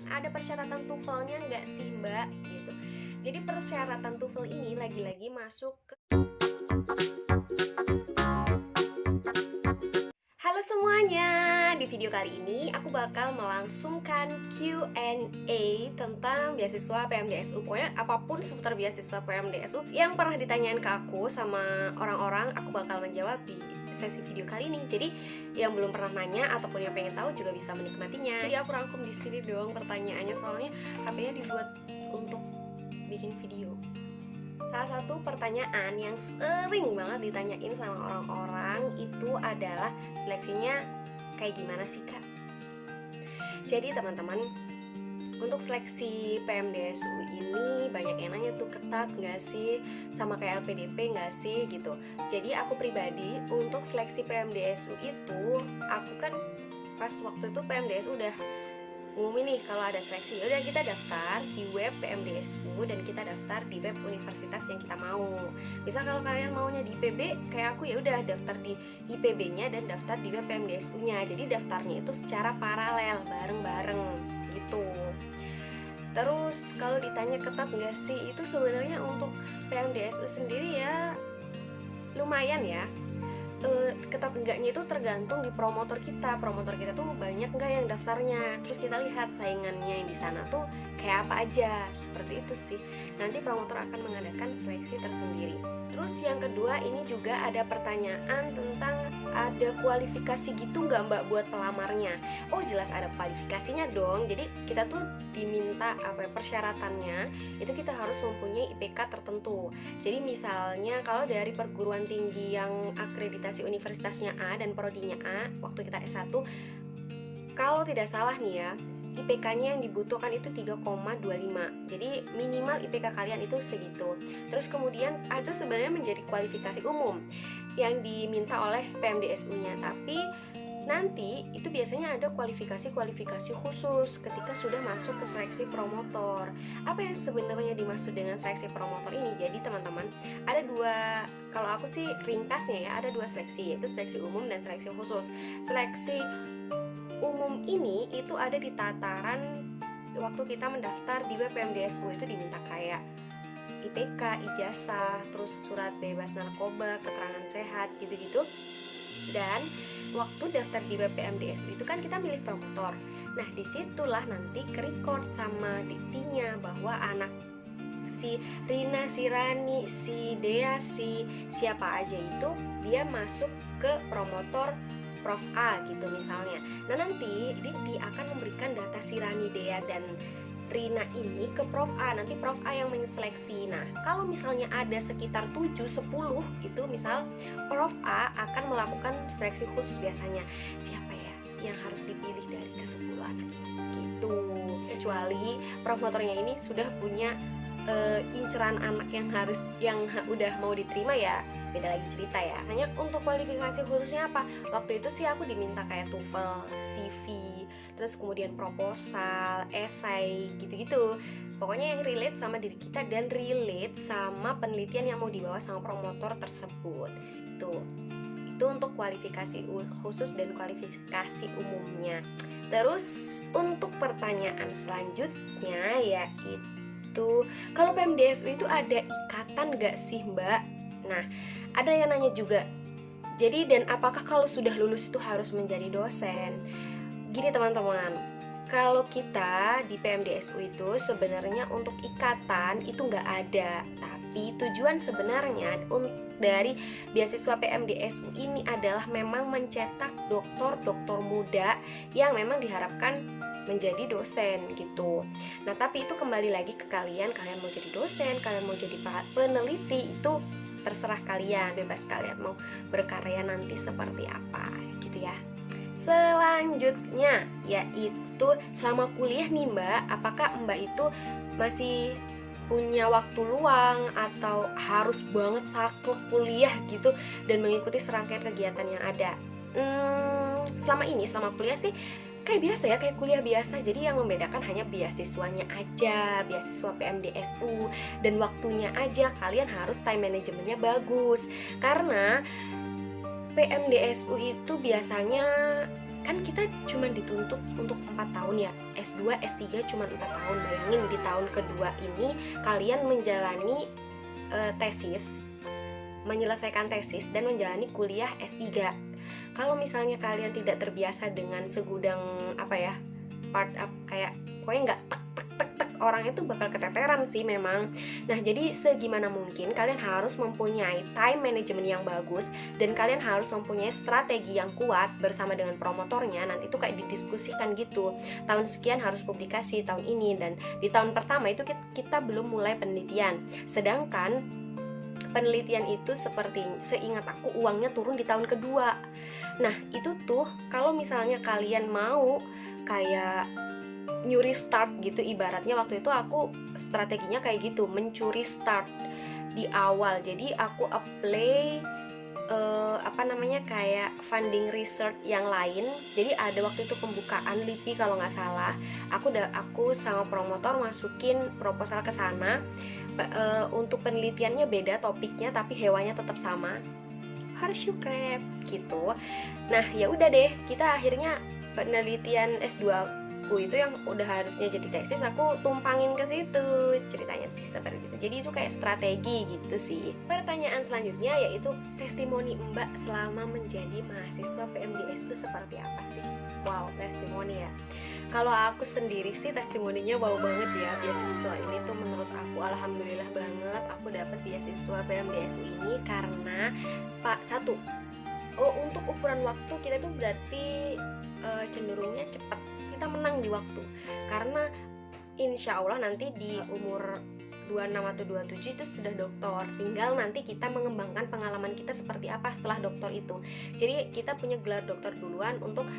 Ada persyaratan TOEFL-nya nggak sih Mbak? Gitu. Jadi persyaratan TOEFL ini lagi-lagi masuk ke... Halo semuanya, di video kali ini aku bakal melangsungkan Q&A tentang beasiswa PMDSU. Pokoknya apapun seputar beasiswa PMDSU yang pernah ditanyain ke aku sama orang-orang, aku bakal menjawab di sesi video kali ini. Jadi yang belum pernah nanya ataupun yang pengen tahu juga bisa menikmatinya. Jadi aku rangkum di sini dong pertanyaannya, soalnya HP-nya dibuat untuk bikin video. Salah satu pertanyaan yang sering banget ditanyain sama orang-orang itu adalah seleksinya kayak gimana sih Kak? Jadi teman-teman, untuk seleksi PMDSU ini banyak yang nanya tuh, ketat nggak sih, sama kayak LPDP nggak sih gitu. Jadi aku pribadi untuk seleksi PMDSU itu, aku kan pas waktu itu PMDSU udah ngumumin nih kalau ada seleksi, udah kita daftar di web PMDSU dan kita daftar di web universitas yang kita mau. Misal kalau kalian maunya di IPB kayak aku, ya udah daftar di IPB-nya dan daftar di web PMDSU-nya. Jadi daftarnya itu secara paralel, bareng-bareng gitu. Terus kalau ditanya ketat nggak sih, itu sebenarnya untuk PMDSU sendiri ya lumayan ya. Ketat enggaknya itu tergantung di promotor kita tuh banyak nggak yang daftarnya, terus kita lihat saingannya yang di sana tuh kayak apa aja, seperti itu sih. Nanti promotor akan mengadakan seleksi tersendiri. Terus yang kedua, ini juga ada pertanyaan tentang ada kualifikasi gitu nggak Mbak buat pelamarnya. Oh jelas ada kualifikasinya dong. Jadi kita tuh diminta persyaratannya itu kita harus mempunyai IPK tertentu. Jadi misalnya kalau dari perguruan tinggi yang akreditasi universitasnya A dan prodinya A waktu kita S1, kalau tidak salah nih ya, IPK-nya yang dibutuhkan itu 3,25. Jadi minimal IPK kalian itu segitu. Terus kemudian itu sebenarnya menjadi kualifikasi umum yang diminta oleh PMDSU-nya. Tapi nanti itu biasanya ada kualifikasi khusus ketika sudah masuk ke seleksi promotor. Apa yang sebenarnya dimaksud dengan seleksi promotor ini? Jadi teman-teman, ada dua, kalau aku sih ringkasnya ya, ada dua seleksi, yaitu seleksi umum dan seleksi khusus. Seleksi umum ini itu ada di tataran waktu kita mendaftar di web PMDSU, itu diminta kayak IPK, ijazah, terus surat bebas narkoba, keterangan sehat, gitu-gitu. Dan waktu daftar di web PMDSU itu kan kita milih promotor. Nah disitulah nanti ke-record sama diktinya bahwa anak si Rina, si Rani, si Dea, si siapa aja itu dia masuk ke promotor Prof A gitu misalnya. Nah nanti Dikti akan memberikan data si Rani, Dea, dan Rina ini ke Prof A. Nanti Prof A yang menyeleksi. Nah kalau misalnya ada sekitar 7-10 gitu, misal Prof A akan melakukan seleksi khusus biasanya. Siapa ya yang harus dipilih dari ke-10 anak ini gitu. Kecuali promotornya ini sudah punya inceran anak yang udah mau diterima, ya beda lagi cerita ya. Hanya untuk kualifikasi khususnya apa? Waktu itu sih aku diminta kayak TOEFL, CV, terus kemudian proposal, esai, gitu-gitu. Pokoknya yang relate sama diri kita dan relate sama penelitian yang mau dibawa sama promotor tersebut. Itu untuk kualifikasi khusus dan kualifikasi umumnya. Terus untuk pertanyaan selanjutnya yaitu, kalau PMDSU itu ada ikatan gak sih Mbak? Nah, ada yang nanya juga. Jadi, dan apakah kalau sudah lulus itu harus menjadi dosen? Gini teman-teman, kalau kita di PMDSU itu sebenarnya untuk ikatan itu gak ada. Tapi tujuan sebenarnya dari beasiswa PMDSU ini adalah memang mencetak doktor-doktor muda yang memang diharapkan menjadi dosen gitu. Nah tapi itu kembali lagi ke kalian mau jadi dosen, kalian mau jadi peneliti, itu terserah kalian, bebas kalian mau berkarya nanti seperti apa gitu ya. Selanjutnya yaitu selama kuliah nih Mbak, apakah Mbak itu masih punya waktu luang atau harus banget saklek kuliah gitu dan mengikuti serangkaian kegiatan yang ada? Selama kuliah sih kayak biasa ya, kayak kuliah biasa. Jadi yang membedakan hanya beasiswanya aja, beasiswa PMDSU, dan waktunya aja. Kalian harus time manajemennya bagus, karena PMDSU itu biasanya kan kita cuma dituntut untuk 4 tahun ya, S2, S3 cuma 4 tahun. Bayangin di tahun kedua ini kalian menjalani tesis, menyelesaikan tesis dan menjalani kuliah S3. Kalau misalnya kalian tidak terbiasa dengan segudang part up kayak pokoknya nggak tek tek tek tek, orang itu bakal keteteran sih memang. Nah, jadi segimana mungkin kalian harus mempunyai time management yang bagus dan kalian harus mempunyai strategi yang kuat bersama dengan promotornya. Nanti itu kayak didiskusikan gitu, tahun sekian harus publikasi tahun ini, dan di tahun pertama itu kita belum mulai penelitian, sedangkan penelitian itu seperti seingat aku uangnya turun di tahun kedua. Nah, itu tuh kalau misalnya kalian mau kayak nyuri start gitu, ibaratnya waktu itu aku strateginya kayak gitu, mencuri start di awal. Jadi aku apply kayak funding research yang lain. Jadi ada waktu itu pembukaan LIPI kalau nggak salah. Aku sama promotor masukin proposal ke sana. Untuk penelitiannya beda topiknya, tapi hewannya tetap sama, horseshoe crab gitu. Nah, ya udah deh, kita akhirnya penelitian S2 aku itu yang udah harusnya jadi tesis aku tumpangin ke situ, ceritanya sih seperti itu. Jadi itu kayak strategi gitu sih. Pertanyaan selanjutnya yaitu testimoni Mbak selama menjadi mahasiswa PMDSU seperti apa sih? Wow, testimoni ya. Kalau aku sendiri sih testimoninya wow banget ya. Beasiswa ini tuh menurut aku alhamdulillah banget aku dapat beasiswa PMDSU ini karena untuk ukuran waktu kita tuh berarti cenderungnya cepat, kita menang di waktu, karena insya Allah nanti di umur 26 atau 27 itu sudah doktor, tinggal nanti kita mengembangkan pengalaman kita seperti apa setelah doktor itu. Jadi kita punya gelar doktor duluan untuk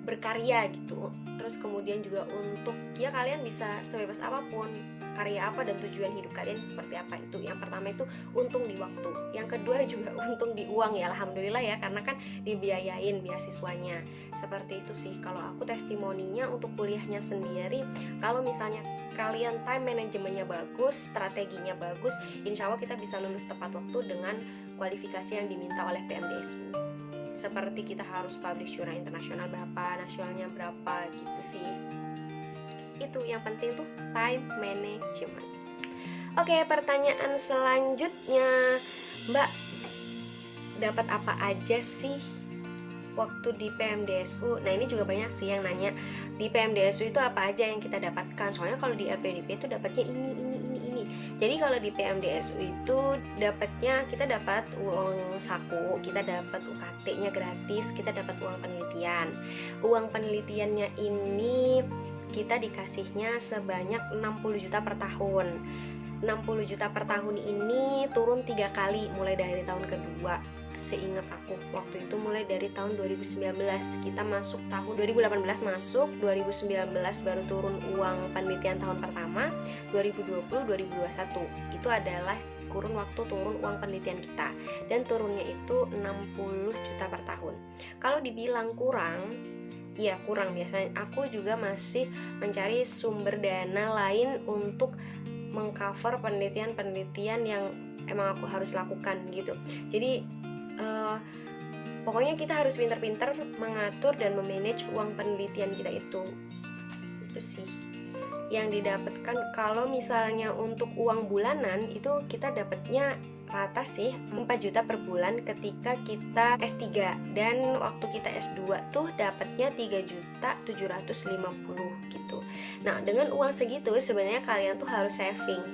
berkarya gitu, terus kemudian juga untuk ya kalian bisa sebebas apapun, karya apa dan tujuan hidup kalian seperti apa. Itu yang pertama, itu untung di waktu. Yang kedua juga untung di uang ya, alhamdulillah ya, karena kan dibiayain beasiswanya. Seperti itu sih kalau aku testimoninya. Untuk kuliahnya sendiri, kalau misalnya kalian time manajemennya bagus, strateginya bagus, insya Allah kita bisa lulus tepat waktu dengan kualifikasi yang diminta oleh PMDSU. Seperti kita harus publish jurnal internasional berapa, nasionalnya berapa gitu sih. Itu yang penting tuh time management. Oke, pertanyaan selanjutnya, Mbak dapat apa aja sih waktu di PMDSU? Nah, ini juga banyak sih yang nanya di PMDSU itu apa aja yang kita dapatkan. Soalnya kalau di LPDP itu dapatnya ini. Jadi kalau di PMDSU itu kita dapat uang saku, kita dapat UKT-nya gratis, kita dapat uang penelitian. Uang penelitiannya ini kita dikasihnya sebanyak 60 juta per tahun. 60 juta per tahun ini turun 3 kali mulai dari tahun kedua. Seingat aku waktu itu mulai dari tahun 2019, kita masuk tahun 2018 masuk, 2019 baru turun uang penelitian tahun pertama, 2020 2021 itu adalah kurun waktu turun uang penelitian kita, dan turunnya itu 60 juta per tahun. Kalau dibilang kurang, ya kurang. Biasanya aku juga masih mencari sumber dana lain untuk mengcover penelitian yang emang aku harus lakukan gitu. Jadi pokoknya kita harus pintar-pintar mengatur dan memanage uang penelitian kita itu sih yang didapatkan. Kalau misalnya untuk uang bulanan itu kita dapatnya rata sih 4 juta per bulan ketika kita S3, dan waktu kita S2 tuh dapatnya 3.750.000 gitu. Nah, dengan uang segitu sebenarnya kalian tuh harus saving.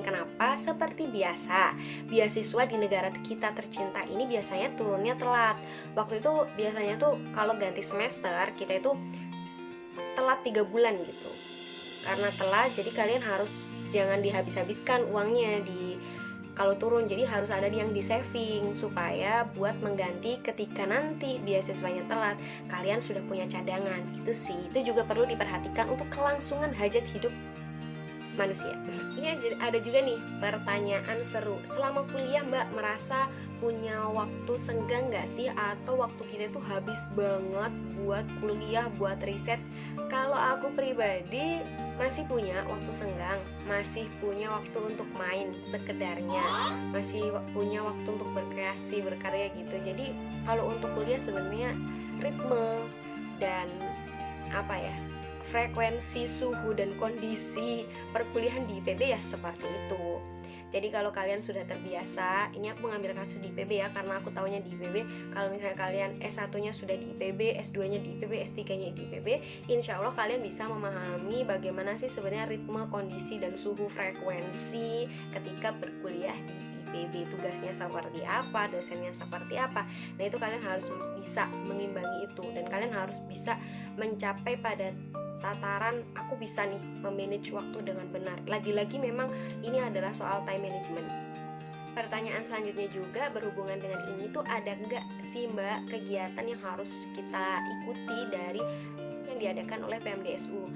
Kenapa? Seperti biasa, beasiswa di negara kita tercinta ini biasanya turunnya telat. Waktu itu biasanya tuh kalau ganti semester kita itu telat 3 bulan gitu. Karena telat, jadi kalian harus jangan dihabis-habiskan uangnya kalau turun, jadi harus ada yang di saving supaya buat mengganti ketika nanti beasiswanya telat, kalian sudah punya cadangan. Itu juga perlu diperhatikan untuk kelangsungan hajat hidup manusia. Ini ada juga nih pertanyaan seru. Selama kuliah Mbak merasa punya waktu senggang gak sih? Atau waktu kita tuh habis banget buat kuliah, buat riset? Kalau aku pribadi masih punya waktu senggang, masih punya waktu untuk main sekedarnya, masih punya waktu untuk berkreasi, berkarya gitu. Jadi kalau untuk kuliah sebenarnya ritme dan apa ya, frekuensi suhu dan kondisi perkuliahan di IPB ya seperti itu. Jadi kalau kalian sudah terbiasa, ini aku mengambil kasus di IPB ya, karena aku taunya di IPB. Kalau misalnya kalian S1-nya sudah di IPB, S2-nya di IPB, S3-nya di IPB, insya Allah kalian bisa memahami bagaimana sih sebenarnya ritme, kondisi, dan suhu frekuensi ketika berkuliah di IPB. Tugasnya seperti apa, dosennya seperti apa. Nah itu kalian harus bisa mengimbangi itu, dan kalian harus bisa mencapai pada tataran aku bisa nih memanage waktu dengan benar. Lagi-lagi memang ini adalah soal time management. Pertanyaan selanjutnya juga berhubungan dengan ini tuh, ada nggak sih Mbak kegiatan yang harus kita ikuti dari yang diadakan oleh PMDSU?